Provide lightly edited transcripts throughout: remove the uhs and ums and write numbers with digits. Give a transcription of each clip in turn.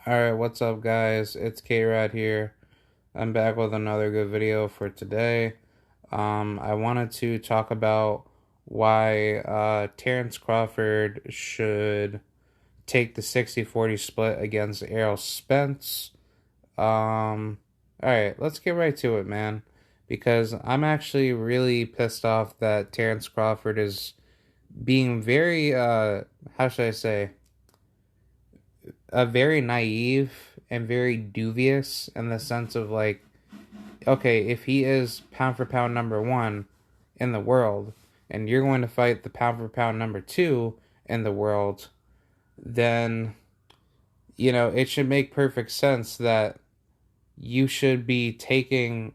Alright, what's up guys? It's K-Rad here. I'm back with another good video for today. I wanted to talk about why Terence Crawford should take the 60-40 split against Errol Spence. Alright, let's get right to it, man. Because I'm actually really pissed off that Terence Crawford is being very, how should I say, very naive and very dubious in the sense of like, okay, if he is pound for pound number one in the world, and you're going to fight the pound for pound number two in the world, then it should make perfect sense that you should be taking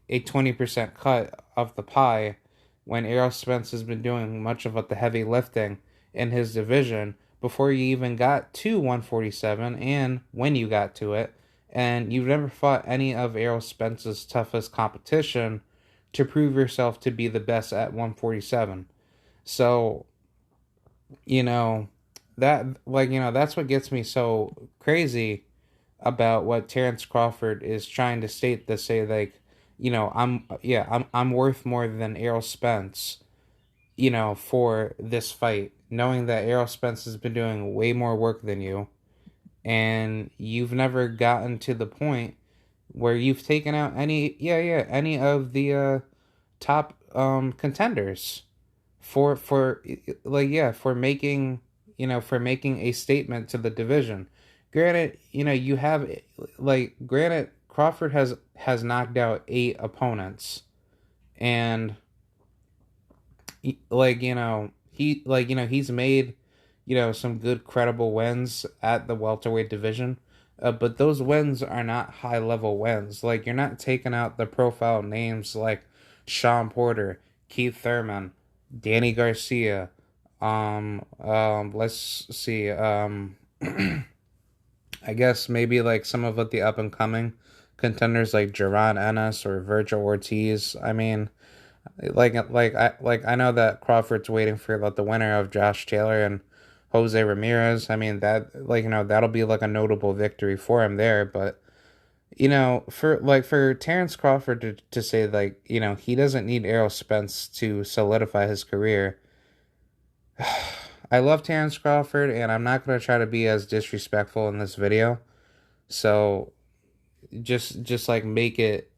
a 20% cut of the pie when Errol Spence has been doing much of the heavy lifting in his division before you even got to 147 and when you got to it. And you've never fought any of Errol Spence's toughest competition to prove yourself to be the best at 147. So, you know, that's what gets me so crazy about what Terence Crawford is trying to state, to say like, I'm worth more than Errol Spence, for this fight, knowing that Errol Spence has been doing way more work than you, and you've never gotten to the point where you've taken out any of the top contenders for making a statement to the division. Granted, granted Crawford has knocked out 8 opponents, and he's made some good credible wins at the welterweight division, but those wins are not high level wins. Like, you're not taking out the profile names like Sean Porter, Keith Thurman, Danny Garcia. Let's see. I guess maybe like some of the up and coming contenders like Jaron Ennis or Virgil Ortiz. I mean, I know that Crawford's waiting for the winner of Josh Taylor and Jose Ramirez. I mean, that'll be like a notable victory for him there. But for Terence Crawford to say he doesn't need Errol Spence to solidify his career. I love Terence Crawford, and I'm not gonna try to be as disrespectful in this video. So just like make it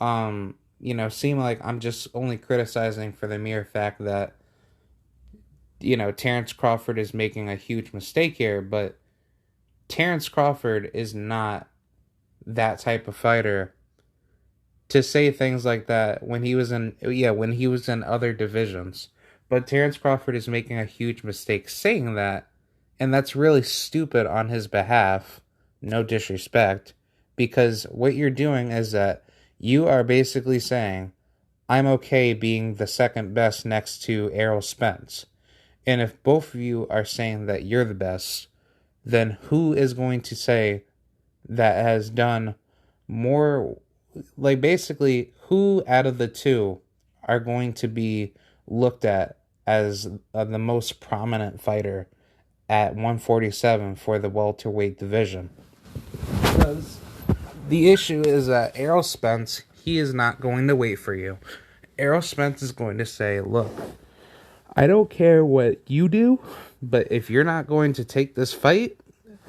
seem like I'm just only criticizing for the mere fact that Terence Crawford is making a huge mistake here. But Terence Crawford is not that type of fighter to say things like that when he was in other divisions. But Terence Crawford is making a huge mistake saying that, and that's really stupid on his behalf. No disrespect, because what you're doing is that you are basically saying, I'm okay being the second best next to Errol Spence. And if both of you are saying that you're the best, then who is going to say that has done more? Like, basically, who out of the two are going to be looked at as the most prominent fighter at 147 for the welterweight division? Because the issue is that Errol Spence, he is not going to wait for you. Errol Spence is going to say, look, I don't care what you do, but if you're not going to take this fight,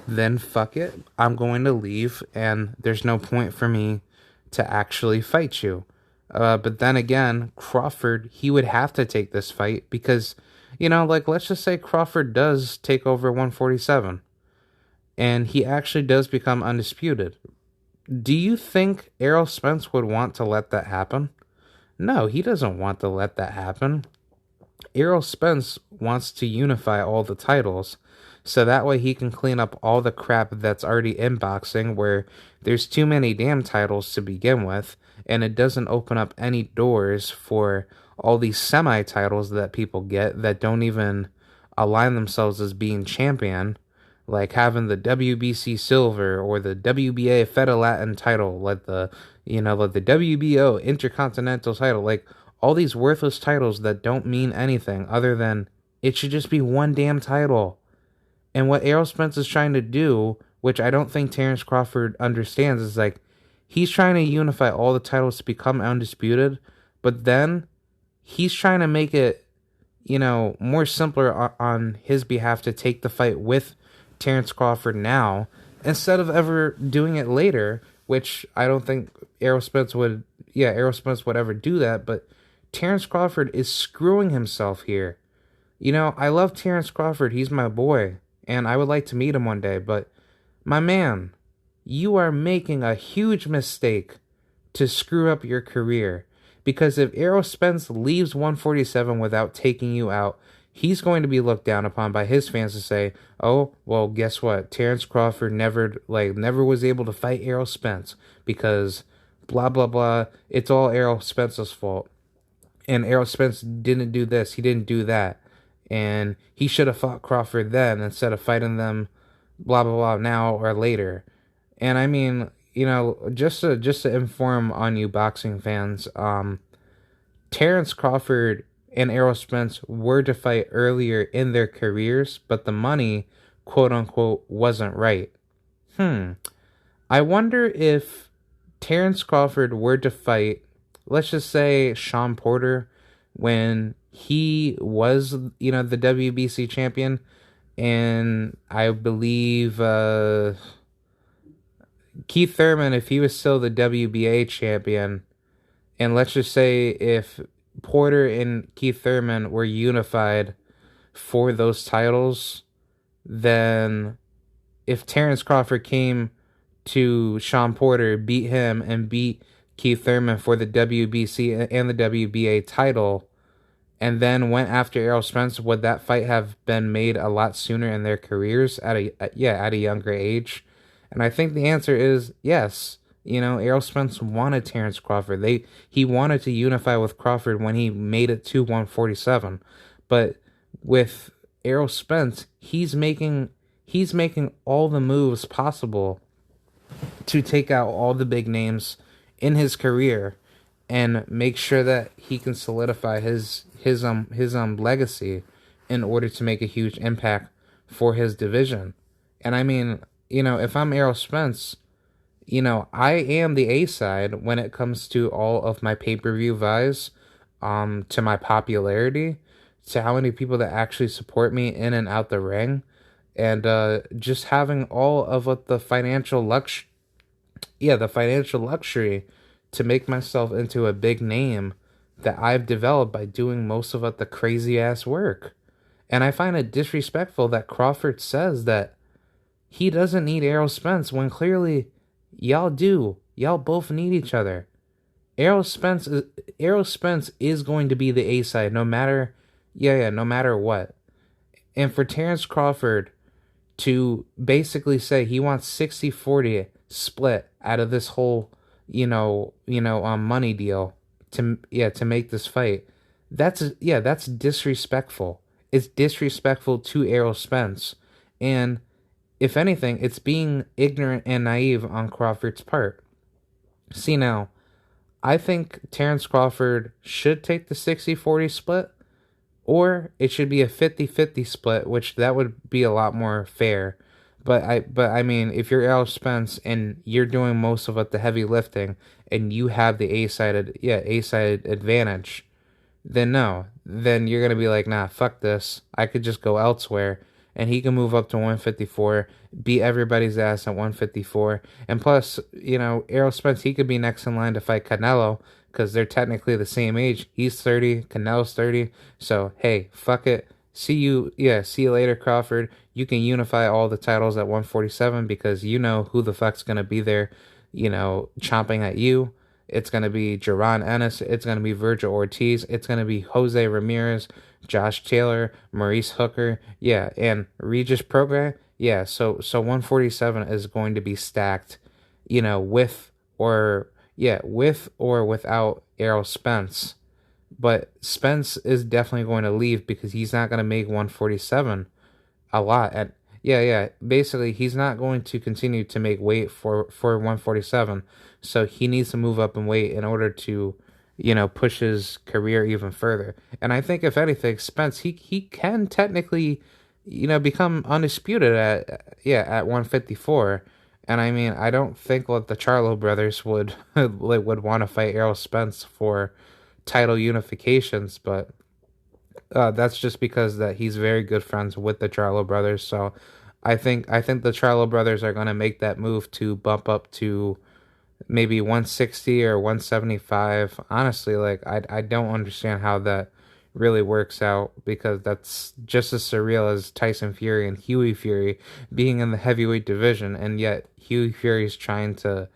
then fuck it. I'm going to leave, and there's no point for me to actually fight you. But then again, Crawford, he would have to take this fight because, let's just say Crawford does take over 147, and he actually does become undisputed. Do you think Errol Spence would want to let that happen? No, he doesn't want to let that happen. Errol Spence wants to unify all the titles, so that way he can clean up all the crap that's already in boxing, where there's too many damn titles to begin with, and it doesn't open up any doors for all these semi-titles that people get that don't even align themselves as being champion, like having the WBC Silver or the WBA Fed Latin title, like the WBO Intercontinental title, like all these worthless titles that don't mean anything other than it should just be one damn title. And what Errol Spence is trying to do which I don't think Terence Crawford understands, is like he's trying to unify all the titles to become undisputed, but then he's trying to make it, more simpler on his behalf to take the fight with Terence Crawford now instead of ever doing it later, which I don't think Errol Spence would ever do that, but Terence Crawford is screwing himself here. I love Terence Crawford. He's my boy, and I would like to meet him one day, but my man, you are making a huge mistake to screw up your career. Because if Errol Spence leaves 147 without taking you out, he's going to be looked down upon by his fans to say, oh, well, guess what? Terence Crawford never was able to fight Errol Spence because blah, blah, blah. It's all Errol Spence's fault. And Errol Spence didn't do this. He didn't do that. And he should have fought Crawford then instead of fighting them blah, blah, blah now or later. And I mean, just to inform on you boxing fans, Terence Crawford and Errol Spence were to fight earlier in their careers, but the money, quote unquote, wasn't right. I wonder if Terence Crawford were to fight, let's just say Sean Porter, when he was, the WBC champion, and I believe Keith Thurman, if he was still the WBA champion, and let's just say if Porter and Keith Thurman were unified for those titles, then if Terence Crawford came to Sean Porter, beat him, and beat Keith Thurman for the WBC and the WBA title, and then went after Errol Spence, would that fight have been made a lot sooner in their careers at a younger age? And I think the answer is yes. Errol Spence wanted Terence Crawford. He wanted to unify with Crawford when he made it to 147. But with Errol Spence, he's making all the moves possible to take out all the big names in his career and make sure that he can solidify his legacy in order to make a huge impact for his division. And I mean, if I'm Errol Spence, I am the A side when it comes to all of my pay-per-view buys, to my popularity, to how many people that actually support me in and out the ring, and just having all of the financial luxury to make myself into a big name that I've developed by doing most of the crazy ass work. And I find it disrespectful that Crawford says that he doesn't need Errol Spence when clearly y'all do. Y'all both need each other. Errol Spence is going to be the A side no matter what. And for Terence Crawford to basically say he wants 60-40 split out of this whole money deal to make this fight, that's disrespectful. It's disrespectful to Errol Spence, and if anything, it's being ignorant and naive on Crawford's part. See, now, I think Terence Crawford should take the 60-40 split, or it should be a 50-50 split, which that would be a lot more fair. But I mean, if you're Errol Spence and you're doing most of the heavy lifting and you have the A-sided advantage, then no. Then you're going to be like, nah, fuck this. I could just go elsewhere. And he can move up to 154, beat everybody's ass at 154. And plus, Errol Spence, he could be next in line to fight Canelo because they're technically the same age. He's 30, Canelo's 30. So, hey, fuck it. See you later, Crawford. You can unify all the titles at 147 because you know who the fuck's going to be there, chomping at you. It's going to be Jaron Ennis. It's going to be Virgil Ortiz. It's going to be Jose Ramirez, Josh Taylor, Maurice Hooker. Yeah, and Regis Prograis. Yeah, so 147 is going to be stacked, with or without Errol Spence. But Spence is definitely going to leave because he's not going to make 147 a lot. Basically, he's not going to continue to make weight for 147. So he needs to move up in weight in order to, push his career even further. And I think, if anything, Spence, he can technically become undisputed at 154. And I mean, I don't think that the Charlo brothers would would want to fight Errol Spence for title unifications, but that's just because that he's very good friends with the Charlo brothers. So I think the Charlo brothers are going to make that move to bump up to maybe 160 or 175. Honestly, like I don't understand how that really works out, because that's just as surreal as Tyson Fury and Huey Fury being in the heavyweight division, and yet Huey Fury's trying to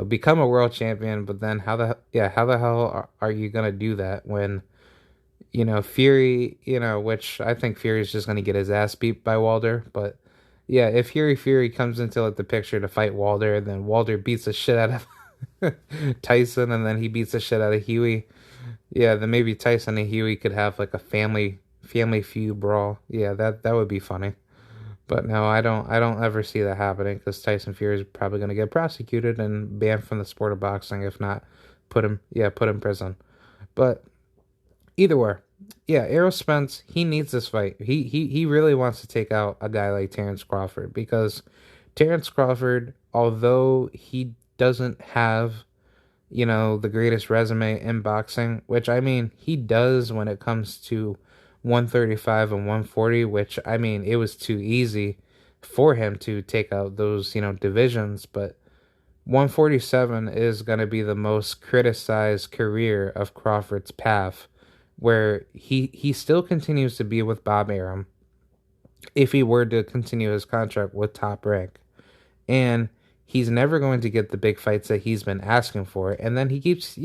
become a world champion. But then how the hell are you gonna do that when Fury, which I think Fury's just gonna get his ass beat by Wilder. But yeah, if Fury comes into like the picture to fight Wilder, and then Wilder beats the shit out of Tyson, and then he beats the shit out of Huey. Yeah, then maybe Tyson and Huey could have like a family feud brawl. Yeah, that would be funny. But no, I don't ever see that happening, because Tyson Fury is probably gonna get prosecuted and banned from the sport of boxing, if not put in prison. But either way, yeah, Errol Spence, he needs this fight. He really wants to take out a guy like Terence Crawford, because Terence Crawford, although he doesn't have, the greatest resume in boxing, which I mean, he does when it comes to 135 and 140, which I mean, it was too easy for him to take out those, divisions, but 147 is going to be the most criticized career of Crawford's path, where he still continues to be with Bob Arum if he were to continue his contract with Top Rank. And he's never going to get the big fights that he's been asking for. And then he keeps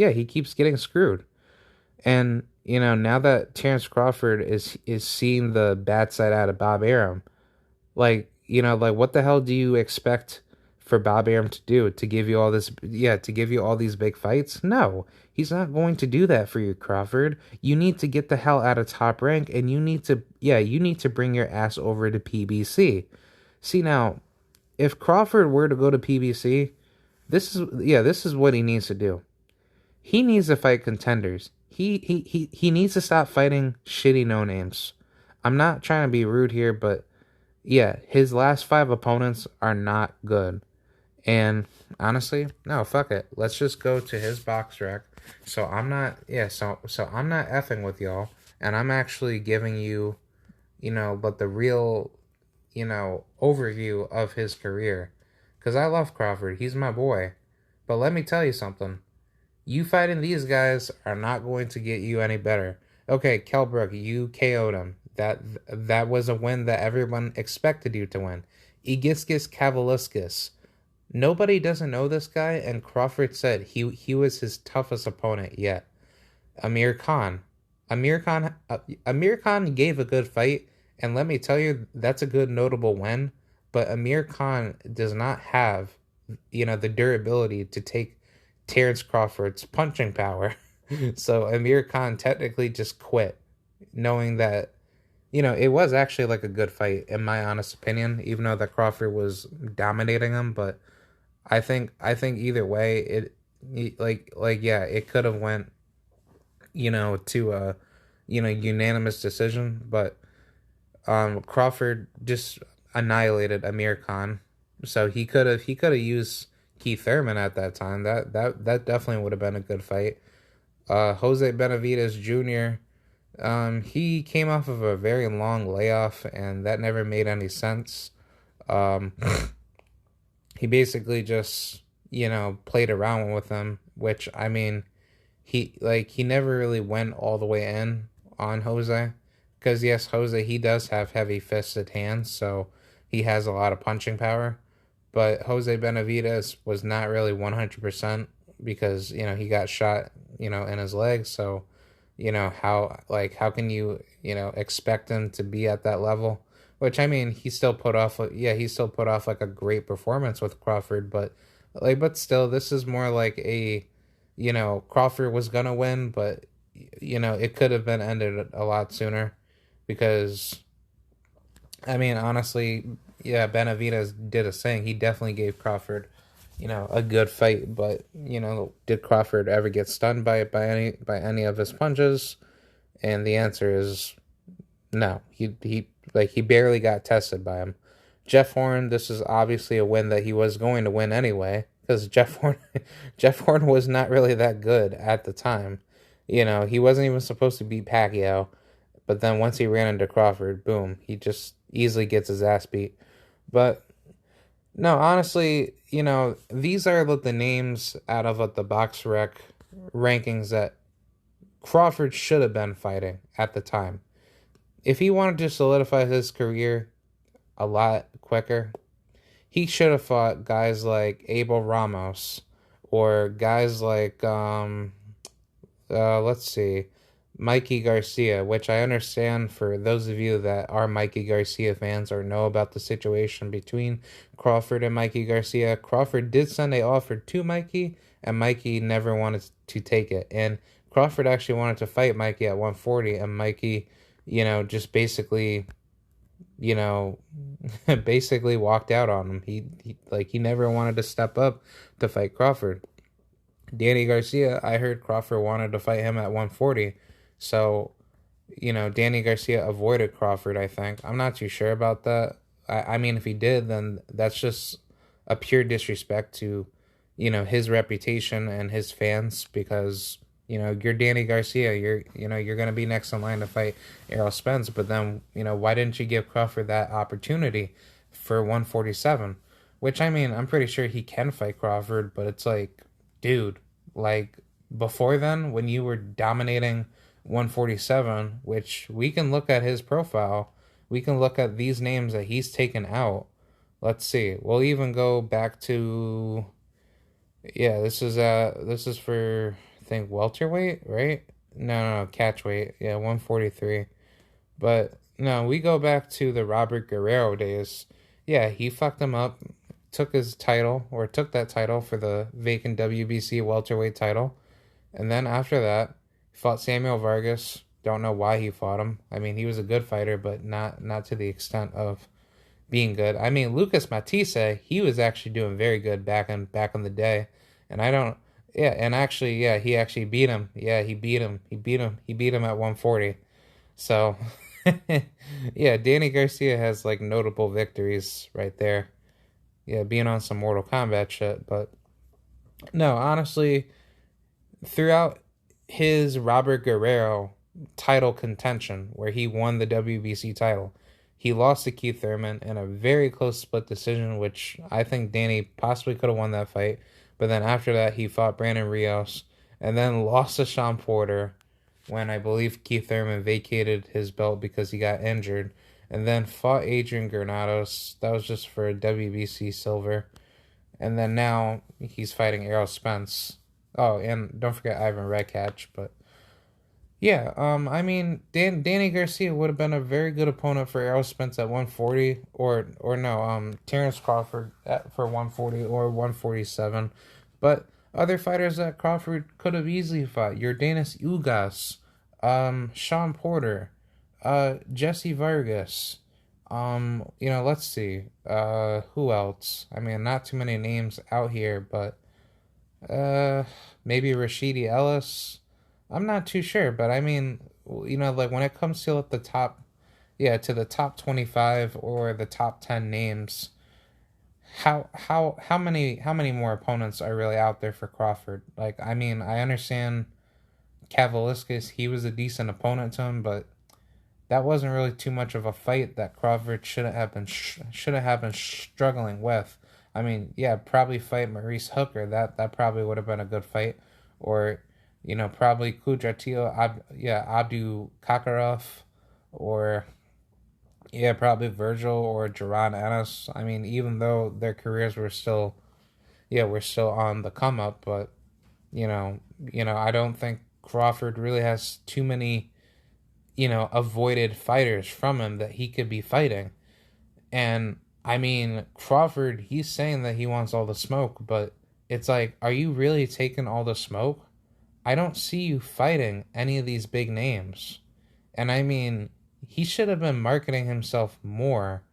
getting screwed. And, now that Terence Crawford is seeing the bad side out of Bob Arum, like what the hell do you expect for Bob Arum to do? To give you all this, to give you all these big fights? No, he's not going to do that for you, Crawford. You need to get the hell out of Top Rank, and you need to bring your ass over to PBC. See, now, if Crawford were to go to PBC, this is what he needs to do. He needs to fight contenders. He needs to stop fighting shitty no names. I'm not trying to be rude here, but yeah, his last 5 opponents are not good. And honestly, no, fuck it. Let's just go to his box rec. So I'm not, so I'm not effing with y'all, and I'm actually giving you, but the real, overview of his career. Because I love Crawford. He's my boy. But let me tell you something. You fighting these guys are not going to get you any better. Okay, Kell Brook, you KO'd him. That was a win that everyone expected you to win. Igiskis Kavaliskis. Nobody doesn't know this guy, and Crawford said he was his toughest opponent yet. Amir Khan. Amir Khan gave a good fight, and let me tell you, that's a good notable win. But Amir Khan does not have, the durability to take Terence Crawford's punching power. So Amir Khan technically just quit, knowing that, it was actually like a good fight, in my honest opinion, even though that Crawford was dominating him. But I think either way, it could have went, to a, unanimous decision. But Crawford just annihilated Amir Khan, so he could have used Keith Thurman at that time. That definitely would have been a good fight. Jose Benavidez Jr. He came off of a very long layoff, and that never made any sense. He basically just, played around with him, which, I mean, he never really went all the way in on Jose. Because, yes, Jose, he does have heavy-fisted hands, so he has a lot of punching power. But Jose Benavidez was not really 100%, because, he got shot, in his leg. So, how can you, expect him to be at that level? Which, I mean, he still put off like a great performance with Crawford, but still, this is more like a, Crawford was gonna win, but, it could have been ended a lot sooner, because, I mean, honestly, yeah, Benavidez did a thing. He definitely gave Crawford, a good fight, but, did Crawford ever get stunned by any of his punches? And the answer is no. He Like, he barely got tested by him. Jeff Horn, this is obviously a win that he was going to win anyway, because Jeff Horn was not really that good at the time. He wasn't even supposed to beat Pacquiao, but then once he ran into Crawford, boom, he just easily gets his ass beat. But no, honestly, these are the names out of the box rec rankings that Crawford should have been fighting at the time. If he wanted to solidify his career a lot quicker, he should have fought guys like Abel Ramos or guys like let's see, Mikey Garcia, which I understand for those of you that are Mikey Garcia fans or know about the situation between Crawford and Mikey Garcia. Crawford did send a offer to Mikey, and Mikey never wanted to take it. And Crawford actually wanted to fight Mikey at 140, and Mikey, just basically, you know, basically walked out on him. He never wanted to step up to fight Crawford. Danny Garcia, I heard Crawford wanted to fight him at 140. So, Danny Garcia avoided Crawford, I think. I'm not too sure about that. I mean, if he did, then that's just a pure disrespect to, his reputation and his fans because, you're Danny Garcia. You're going to be next in line to fight Errol Spence. But then, why didn't you give Crawford that opportunity for 147? Which, I mean, I'm pretty sure he can fight Crawford, but it's like, dude, like, before then, when you were dominating 147, which we can look at his profile, we can look at these names that he's taken out. Let's see. We'll even go back to, yeah, this is for, I think, welterweight, right? No, catch weight. Yeah, 143. But no, we go back to the Robert Guerrero days. Yeah, he fucked him up, took that title for the vacant WBC welterweight title. And then after that, fought Samuel Vargas. Don't know why he fought him. I mean, he was a good fighter, but not to the extent of being good. I mean, Lucas Matisse, he was actually doing very good back in the day. And I don't yeah, and actually, yeah, he actually beat him. Yeah, he beat him. He beat him at 140. So, yeah, Danny Garcia has like notable victories right there. Yeah, being on some Mortal Kombat shit, but no, honestly, throughout his Robert Guerrero title contention, where he won the WBC title, he lost to Keith Thurman in a very close split decision, which I think Danny possibly could have won that fight. But then after that, he fought Brandon Rios and then lost to Sean Porter when I believe Keith Thurman vacated his belt because he got injured. And then fought Adrian Granados. That was just for WBC silver. And then now he's fighting Errol Spence. Oh, and don't forget Ivan Redkach. But yeah, I mean, Danny Garcia would have been a very good opponent for Errol Spence at 140, or no, Terence Crawford for 140 or 147. But other fighters that Crawford could have easily fought: Yordenis Ugas, Sean Porter, Jesse Vargas. Let's see. Who else? I mean, not too many names out here, but maybe Rashidi Ellis. I'm not too sure, but I mean, like when it comes to the top, yeah, to the top 25 or the top 10 names, how many more opponents are really out there for Crawford? Like, I mean, I understand Kavaliskis, he was a decent opponent to him, but that wasn't really too much of a fight that Crawford should have been struggling with. I mean, yeah, probably fight Maurice Hooker. That probably would have been a good fight, or probably Kudratilo, Abdu Kakarov, or yeah, probably Virgil or Jaron Ennis. I mean, even though their careers were still on the come up, but I don't think Crawford really has too many avoided fighters from him that he could be fighting. And I mean, Crawford, he's saying that he wants all the smoke, but it's like, are you really taking all the smoke? I don't see you fighting any of these big names. And I mean, he should have been marketing himself more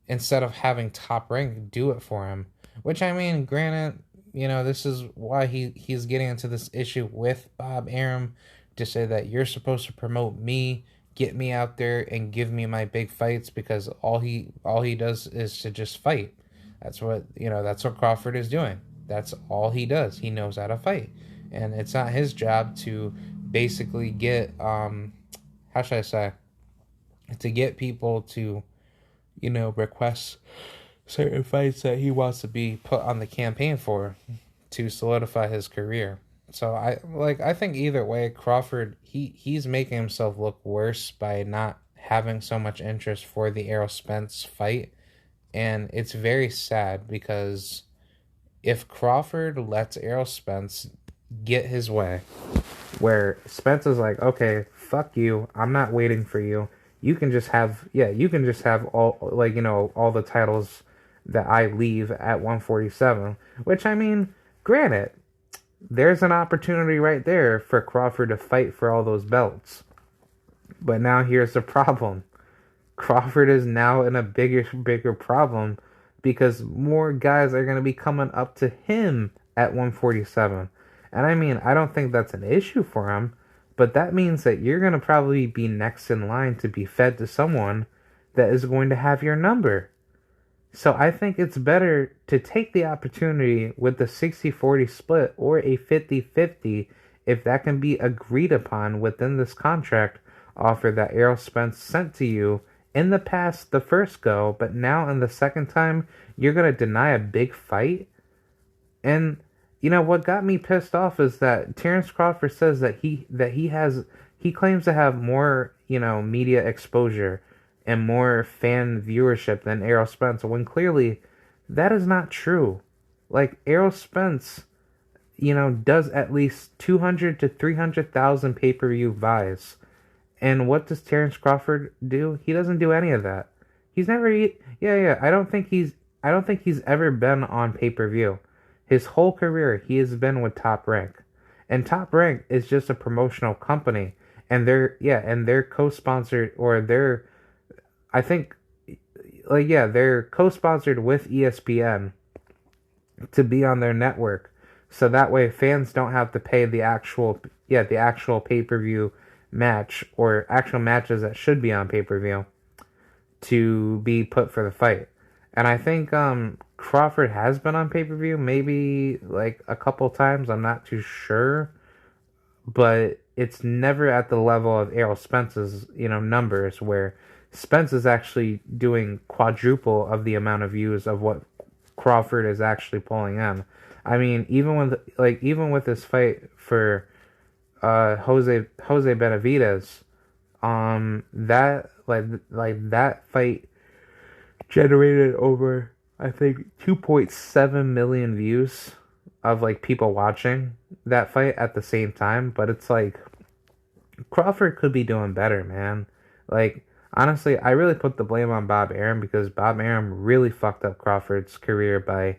instead of having Top Rank do it for him. Which, I mean, granted, this is why he's getting into this issue with Bob Arum to say that you're supposed to promote me, get me out there and give me my big fights because all he does is to just fight. That's what Crawford is doing. That's all he does. He knows how to fight. And it's not his job to basically get how should I say, to get people to, request certain fights that he wants to be put on the campaign for to solidify his career. So I think either way, Crawford he's making himself look worse by not having so much interest for the Errol Spence fight, and it's very sad because if Crawford lets Errol Spence get his way, where Spence is like, okay, fuck you, I'm not waiting for you. You can just have all all the titles that I leave at 147. Which, I mean, granted, there's an opportunity right there for Crawford to fight for all those belts. But now here's the problem. Crawford is now in a bigger problem because more guys are going to be coming up to him at 147. And I mean, I don't think that's an issue for him, but that means that you're going to probably be next in line to be fed to someone that is going to have your number. So I think it's better to take the opportunity with the 60-40 split or a 50-50 if that can be agreed upon within this contract offer that Errol Spence sent to you in the past, the first go, but now in the second time, you're going to deny a big fight? And what got me pissed off is that Terence Crawford says that he claims to have more, media exposure and more fan viewership than Errol Spence, when clearly that is not true. Like, Errol Spence, does at least 200 to 300,000 pay-per-view buys. And what does Terence Crawford do? He doesn't do any of that. He's never I don't think he's ever been on pay-per-view. His whole career, he has been with Top Rank. And Top Rank is just a promotional company. And they're co-sponsored, or they're co-sponsored with ESPN to be on their network. So that way fans don't have to pay the actual pay-per-view match, or actual matches that should be on pay-per-view, to be put for the fight. And I think Crawford has been on pay-per-view maybe like a couple times, I'm not too sure, but it's never at the level of Errol Spence's numbers, where Spence is actually doing quadruple of the amount of views of what Crawford is actually pulling in. I mean, even with this fight for Jose Benavidez, that fight generated over, I think, 2.7 million views of people watching that fight at the same time. But it's like, Crawford could be doing better, man. Honestly, I really put the blame on Bob Arum, because Bob Arum really fucked up Crawford's career by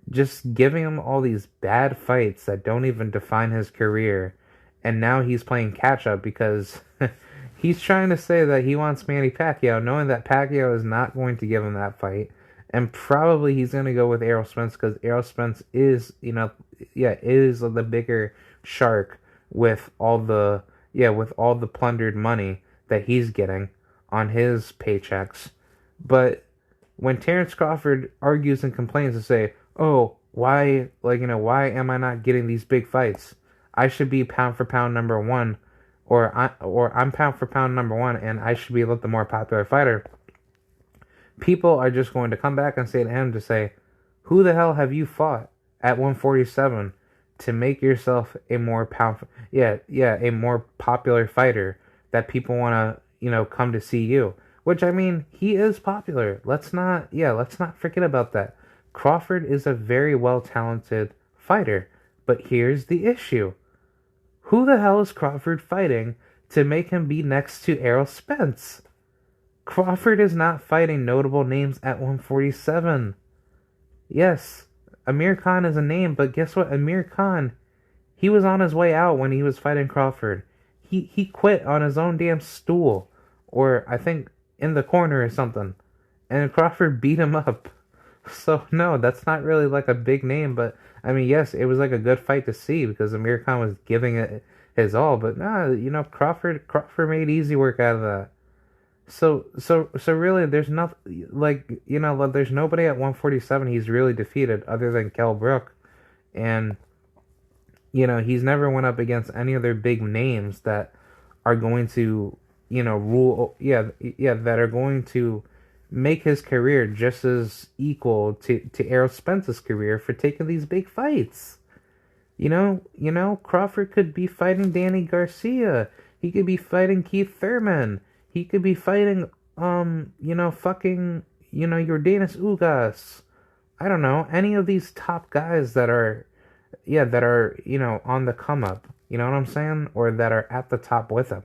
just giving him all these bad fights that don't even define his career. And now he's playing catch up because he's trying to say that he wants Manny Pacquiao, knowing that Pacquiao is not going to give him that fight. And probably he's going to go with Errol Spence, because Errol Spence is the bigger shark with all the plundered money that he's getting on his paychecks. But when Terence Crawford argues and complains and say, "Oh, why am I not getting these big fights? I should be pound for pound number one, or I'm pound for pound number one, and I should be the more popular fighter," people are just going to come back and say to him to say, "Who the hell have you fought at 147 to make yourself a more a more popular fighter that people want to come to see you?" Which, I mean, he is popular. Let's not forget about that. Crawford is a very well-talented fighter, but here's the issue. Who the hell is Crawford fighting to make him be next to Errol Spence? Crawford is not fighting notable names at 147. Yes, Amir Khan is a name, but guess what? Amir Khan, he was on his way out when he was fighting Crawford. He quit on his own damn stool, or I think in the corner or something, and Crawford beat him up. So no, that's not really a big name, but I mean, yes, it was a good fight to see, because Amir Khan was giving it his all. But nah, Crawford made easy work out of that. So really, there's nothing like there's nobody at 147 he's really defeated other than Kell Brook, and he's never went up against any other big names that are going to rule. Yeah, that are going to make his career just as equal to Errol Spence's career for taking these big fights. Crawford could be fighting Danny Garcia. He could be fighting Keith Thurman. He could be fighting, fucking, Yordenis Ugas. I don't know, any of these top guys that are, on the come up. You know what I'm saying? Or that are at the top with him.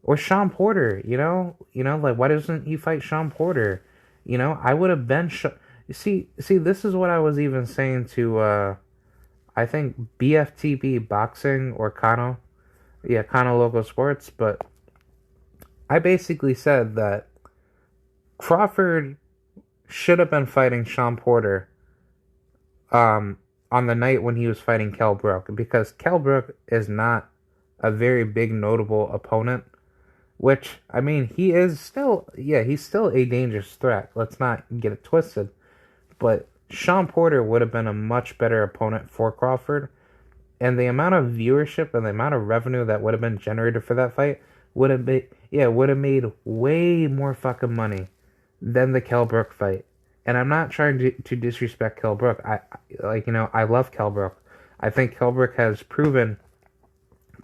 Or Sean Porter, like, why doesn't he fight Sean Porter? I would have been, see, this is what I was even saying to, I think BFTB Boxing or Kano Local Sports, but I basically said that Crawford should have been fighting Sean Porter on the night when he was fighting Kell Brook, because Kell Brook is not a very big notable opponent, which, I mean, he's still a dangerous threat. Let's not get it twisted. But Sean Porter would have been a much better opponent for Crawford, and the amount of viewership and the amount of revenue that would have been generated for that fight would have made way more fucking money than the Kell Brook fight. And I'm not trying to disrespect Kell Brook. I love Kell Brook. I think Kell Brook has proven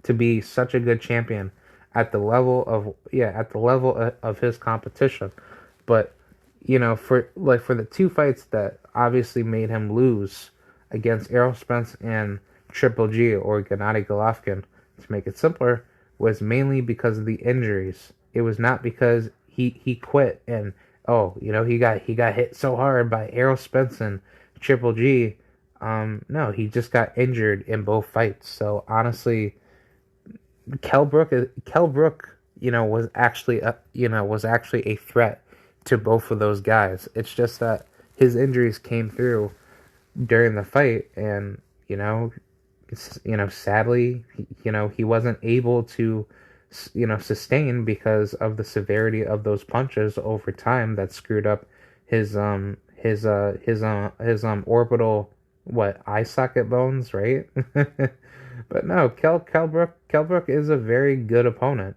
to be such a good champion at the level of his competition. But for the two fights that obviously made him lose against Errol Spence and Triple G or Gennady Golovkin, to make it simpler, was mainly because of the injuries. It was not because he quit and he got hit so hard by Errol Spence and Triple G. No, he just got injured in both fights. So honestly, Kell Brook, was actually a threat to both of those guys. It's just that his injuries came through during the fight, and sadly, he wasn't able to sustain because of the severity of those punches over time that screwed up his orbital eye socket bones, right? But no, Kell Brook is a very good opponent.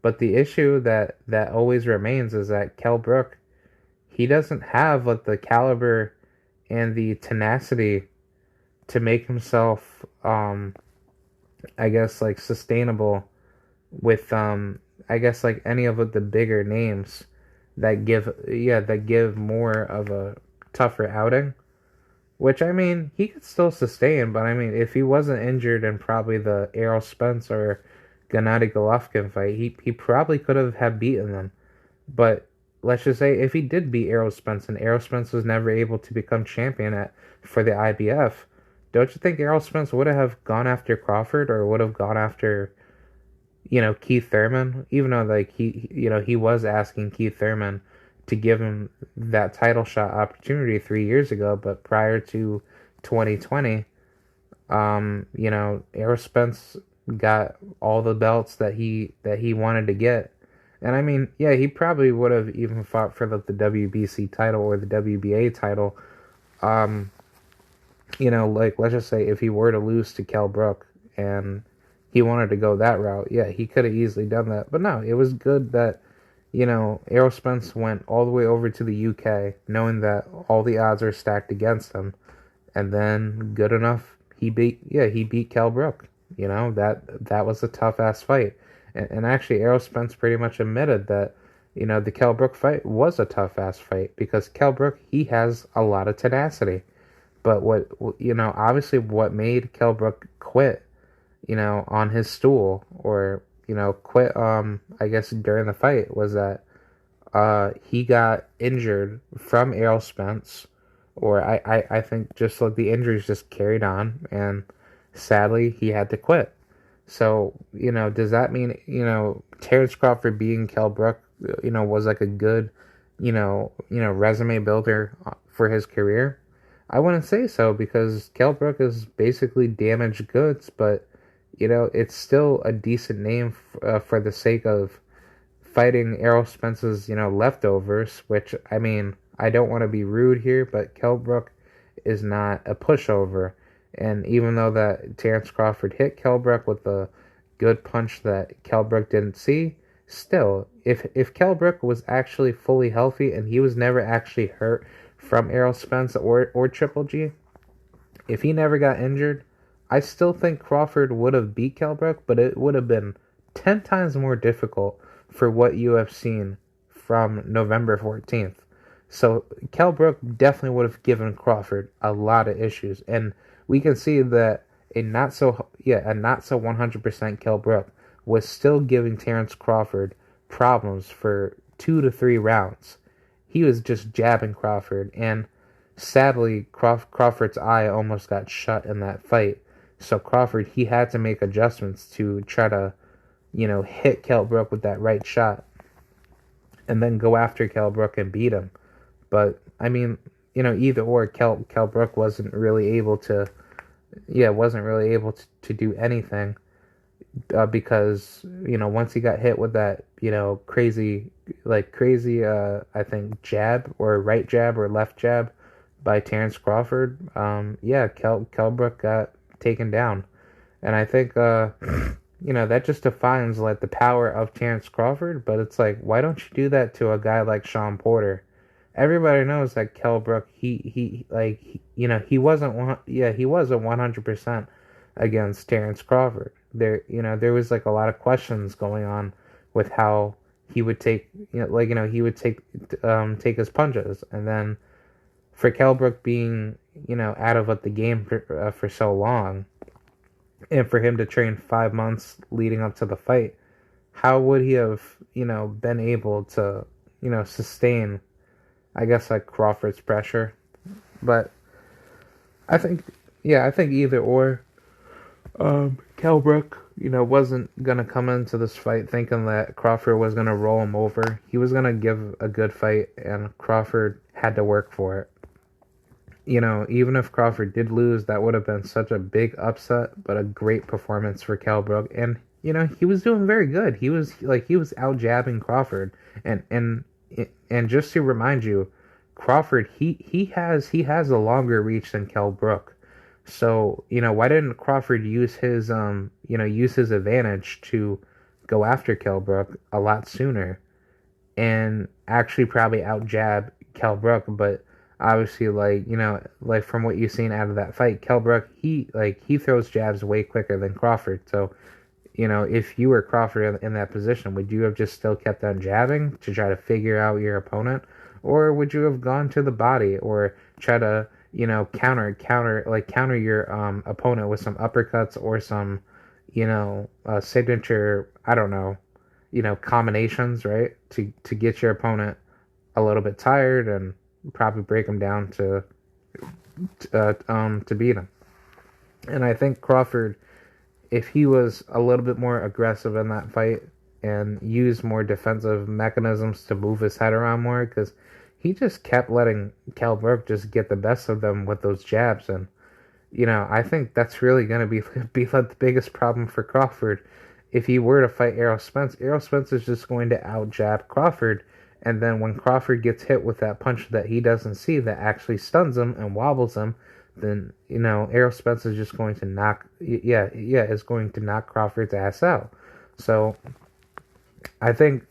But the issue that always remains is that Kell Brook, he doesn't have the caliber and the tenacity to make himself sustainable with any of the bigger names that give more of a tougher outing. Which, I mean, he could still sustain, but I mean, if he wasn't injured in probably the Errol Spence or Gennady Golovkin fight, he probably could have beaten them. But let's just say if he did beat Errol Spence and Errol Spence was never able to become champion for the IBF, don't you think Errol Spence would have gone after Crawford or would have gone after, Keith Thurman? Even though he was asking Keith Thurman to give him that title shot opportunity 3 years ago, but prior to 2020, Errol Spence got all the belts that he wanted to get. And I mean, yeah, he probably would have even fought for the WBC title or the WBA title. Let's just say if he were to lose to Kell Brook and he wanted to go that route, yeah, he could have easily done that. But no, it was good that Errol Spence went all the way over to the UK, knowing that all the odds are stacked against him, and then good enough, he beat Kell Brook. That was a tough ass fight, and actually Errol Spence pretty much admitted that the Kell Brook fight was a tough ass fight because Kell Brook, he has a lot of tenacity, but obviously what made Kell Brook quit, on his stool or quit, I guess during the fight was that, he got injured from Errol Spence, or I think just the injuries just carried on, and sadly he had to quit. So, does that mean, Terence Crawford beating Kell Brook, was a good, resume builder for his career? I wouldn't say so, because Kell Brook is basically damaged goods, but it's still a decent name for the sake of fighting Errol Spence's, leftovers, which, I mean, I don't want to be rude here, but Kell Brook is not a pushover. And even though that Terence Crawford hit Kell Brook with a good punch that Kell Brook didn't see, still, if Kell Brook was actually fully healthy and he was never actually hurt from Errol Spence or Triple G, if he never got injured, I still think Crawford would have beat Kell Brook, but it would have been 10 times more difficult for what you have seen from November 14th. So Kell Brook definitely would have given Crawford a lot of issues, and we can see that a not so 100% Kell Brook was still giving Terence Crawford problems for 2 to 3 rounds. He was just jabbing Crawford, and sadly Crawford's eye almost got shut in that fight. So Crawford, he had to make adjustments to try to, hit Kell Brook with that right shot, and then go after Kell Brook and beat him. But I mean, either or, Kell Brook wasn't really able to to do anything because once he got hit with that crazy I think jab or right jab or left jab by Terence Crawford, Kell Brook got taken down, and I think that just defines like the power of Terence Crawford. But it's like, why don't you do that to a guy like Sean Porter? Everybody knows that Kell Brook, he wasn't 100% against Terence Crawford. There was like a lot of questions going on with how he would take take his punches, and then for Kell Brook being out of the game for so long, and for him to train 5 months leading up to the fight, how would he have been able to sustain, I guess, like Crawford's pressure? But I think either or. Kell Brook, wasn't gonna come into this fight thinking that Crawford was gonna roll him over. He was gonna give a good fight, and Crawford had to work for it. Even if Crawford did lose, that would have been such a big upset, but a great performance for Kell Brook. And he was doing very good. He was out jabbing Crawford, and just to remind you, Crawford, he has a longer reach than Kell Brook. So, why didn't Crawford use his advantage to go after Kell Brook a lot sooner and actually probably out jab Kell Brook? But obviously, from what you've seen out of that fight, Kell Brook, he throws jabs way quicker than Crawford. So, if you were Crawford in that position, would you have just still kept on jabbing to try to figure out your opponent? Or would you have gone to the body or try to counter your opponent with some uppercuts or some signature, I don't know, combinations, right, to get your opponent a little bit tired and probably break him down to beat him. And I think Crawford, if he was a little bit more aggressive in that fight and used more defensive mechanisms to move his head around more, because he just kept letting Kell Brook just get the best of them with those jabs. And, I think that's really going to be the biggest problem for Crawford. If he were to fight Errol Spence is just going to out-jab Crawford. And then when Crawford gets hit with that punch that he doesn't see that actually stuns him and wobbles him, then, Errol Spence is just going to knock Crawford's ass out. So I think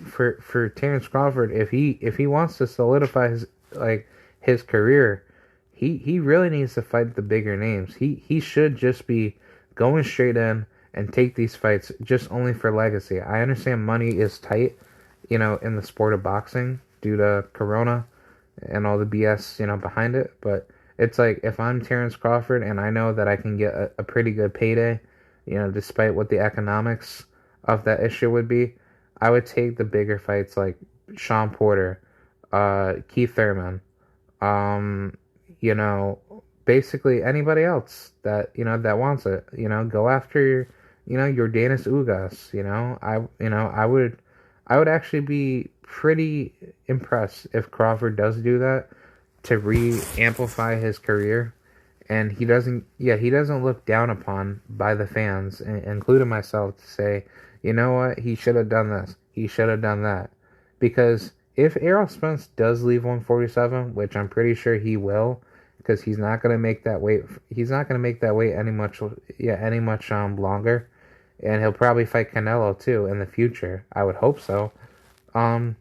for Terence Crawford, if he wants to solidify his career, he really needs to fight the bigger names. He should just be going straight in and take these fights just only for legacy. I understand money is tight, in the sport of boxing due to Corona and all the BS, behind it. But it's like, if I'm Terence Crawford and I know that I can get a pretty good payday, despite what the economics of that issue would be, I would take the bigger fights like Sean Porter, Keith Thurman, basically anybody else that that wants it. Go after your Danis Ugas. I would actually be pretty impressed if Crawford does do that to re-amplify his career and he doesn't look down upon by the fans, including myself, to say, you know what, he should have done this, he should have done that. Because if Errol Spence does leave 147, which I'm pretty sure he will, because he's not going to make that weight, any much longer, and he'll probably fight Canelo too in the future. I would hope so. Um,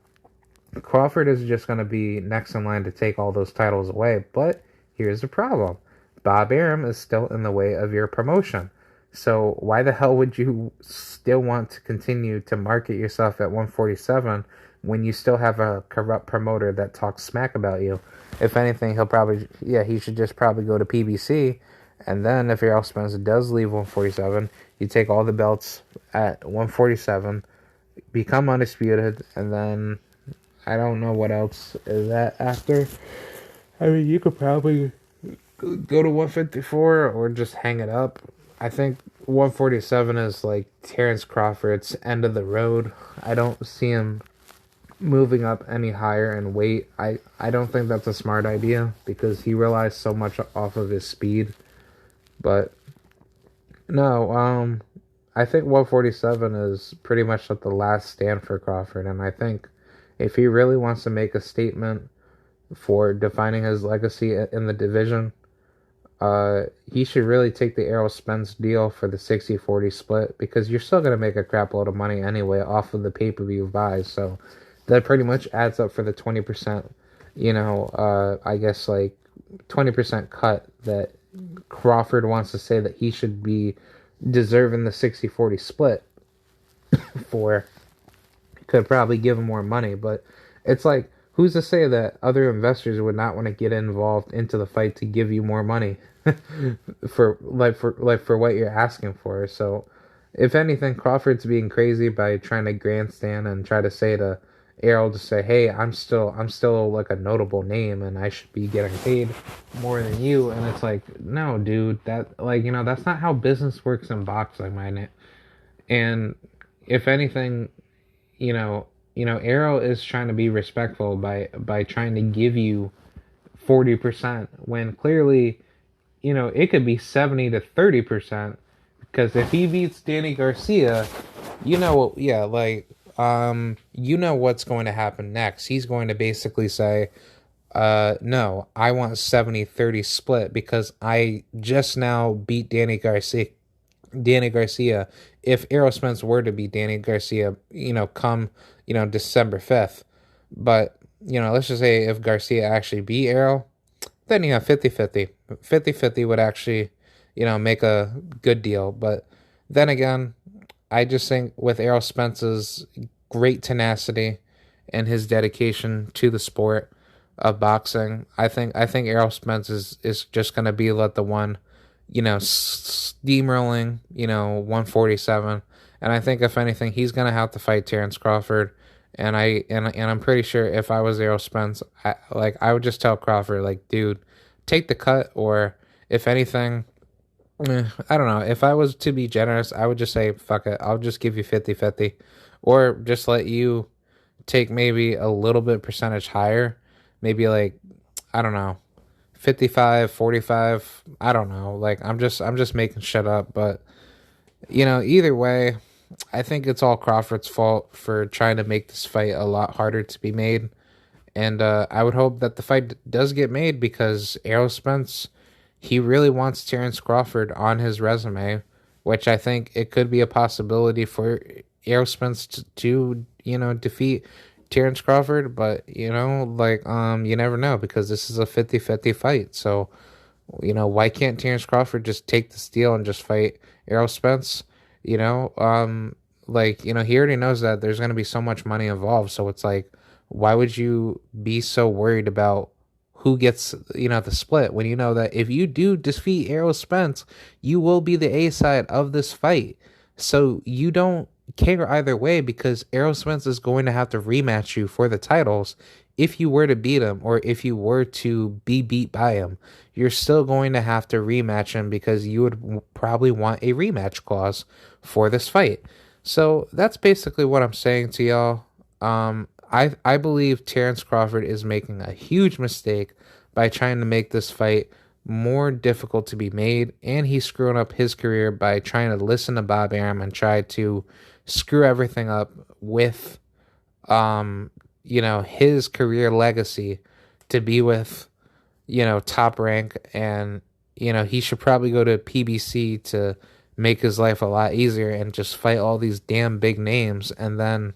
Crawford is just going to be next in line to take all those titles away. But here's the problem: Bob Arum is still in the way of your promotion. So why the hell would you still want to continue to market yourself at 147 when you still have a corrupt promoter that talks smack about you? If anything, he should just probably go to PBC, and then if Errol Spence does leave 147, you take all the belts at 147, become undisputed, and then I don't know what else is that after. I mean, you could probably go to 154 or just hang it up. I think 147 is like Terence Crawford's end of the road. I don't see him moving up any higher in weight. I don't think that's a smart idea because he relies so much off of his speed. But no, I think 147 is pretty much like the last stand for Crawford, and I think if he really wants to make a statement for defining his legacy in the division, he should really take the Errol Spence deal for the 60-40 split, because you're still going to make a crap load of money anyway off of the pay-per-view buys, so that pretty much adds up for the 20%, I guess like 20% cut that Crawford wants to say that he should be deserving the 60-40 split for. Could probably give him more money, but it's like, who's to say that other investors would not want to get involved into the fight to give you more money for what you're asking for? So if anything, Crawford's being crazy by trying to grandstand and try to say to Errol, to say, hey, I'm still like a notable name and I should be getting paid more than you. And it's like, no, dude, that's not how business works in boxing, man. And if anything, Errol is trying to be respectful by trying to give you 40% when clearly, it could be 70 to 30%, because if he beats Danny Garcia, what's going to happen next. He's going to basically say, no, I want 70-30 split because I just now beat Danny Garcia. If Errol Spence were to beat Danny Garcia, come, December 5th. But, let's just say if Garcia actually beat Errol, then 50-50. 50-50 would actually, make a good deal. But then again, I just think with Errol Spence's great tenacity and his dedication to the sport of boxing, I think Errol Spence is just going to be the one, steamrolling, 147. And I think if anything, he's gonna have to fight Terence Crawford. And I'm pretty sure if I was Errol Spence, I would just tell Crawford, dude, take the cut, or if anything, I don't know. If I was to be generous, I would just say, fuck it, I'll just give you 50-50, or just let you take maybe a little bit percentage higher, maybe I don't know, 55-45, I don't know. I'm just making shit up, but either way, I think it's all Crawford's fault for trying to make this fight a lot harder to be made. And I would hope that the fight does get made, because Errol Spence, he really wants Terence Crawford on his resume, which I think it could be a possibility for Errol Spence to defeat Terence Crawford, but you never know, because this is a 50-50 fight. So, why can't Terence Crawford just take this deal and just fight Errol Spence? He already knows that there's going to be so much money involved. So it's like, why would you be so worried about who gets, the split, when you know that if you do defeat Errol Spence, you will be the A side of this fight. So you don't care either way, because Errol Spence is going to have to rematch you for the titles. If you were to beat him, or if you were to be beat by him, you're still going to have to rematch him, because you would probably want a rematch clause for this fight. So that's basically what I'm saying to y'all. I believe Terence Crawford is making a huge mistake by trying to make this fight more difficult to be made, and he's screwing up his career by trying to listen to Bob Arum and try to screw everything up with, his career legacy to be with, Top Rank, and, he should probably go to PBC to make his life a lot easier and just fight all these damn big names. And then,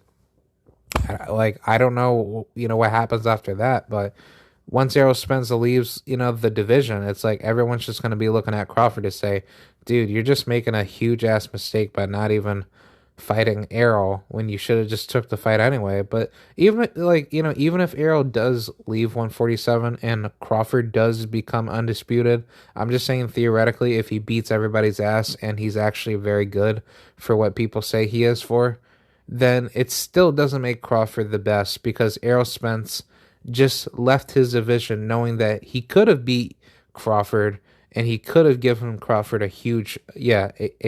like, I don't know, what happens after that, but once Errol Spence leaves, the division, it's like everyone's just going to be looking at Crawford to say, dude, you're just making a huge ass mistake by not even fighting Errol when you should have just took the fight anyway. But even even if Errol does leave 147 and Crawford does become undisputed, I'm just saying theoretically, if he beats everybody's ass and he's actually very good for what people say he is for, then it still doesn't make Crawford the best, because Errol Spence just left his division knowing that he could have beat Crawford and he could have given Crawford a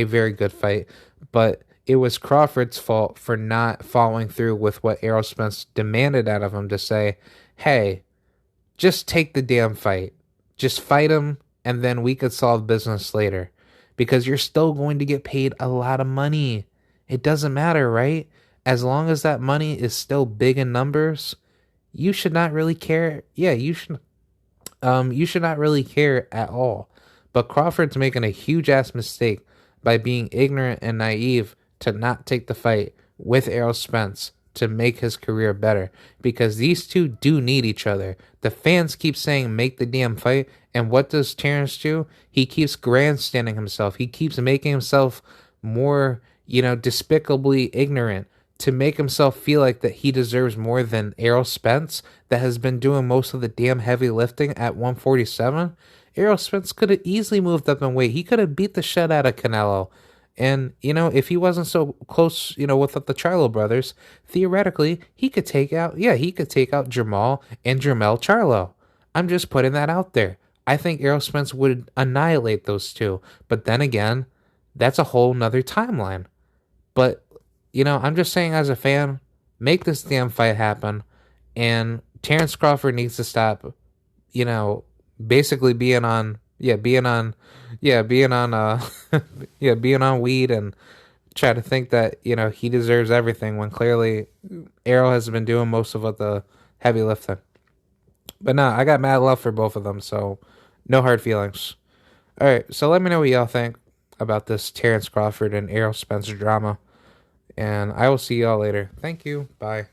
very good fight, but it was Crawford's fault for not following through with what Errol Spence demanded out of him to say, hey, just take the damn fight. Just fight him, and then we could solve business later. Because you're still going to get paid a lot of money. It doesn't matter, right? As long as that money is still big in numbers, you should not really care. Yeah, you should not really care at all. But Crawford's making a huge ass mistake by being ignorant and naive to not take the fight with Errol Spence to make his career better, because these two do need each other. The fans keep saying make the damn fight, and what does Terence do? He keeps grandstanding himself. He keeps making himself more, despicably ignorant to make himself feel like that he deserves more than Errol Spence, that has been doing most of the damn heavy lifting at 147. Errol Spence could have easily moved up in weight. He could have beat the shit out of Canelo. And, if he wasn't so close, with the Charlo brothers, theoretically, he could take out Jamal and Jermell Charlo. I'm just putting that out there. I think Errol Spence would annihilate those two. But then again, that's a whole nother timeline. But, I'm just saying as a fan, make this damn fight happen. And Terence Crawford needs to stop, basically being on being on weed and try to think that, he deserves everything when clearly Errol has been doing most of the heavy lifting. But no, I got mad love for both of them, so no hard feelings. All right, so let me know what y'all think about this Terence Crawford and Errol Spence drama, and I will see y'all later. Thank you. Bye.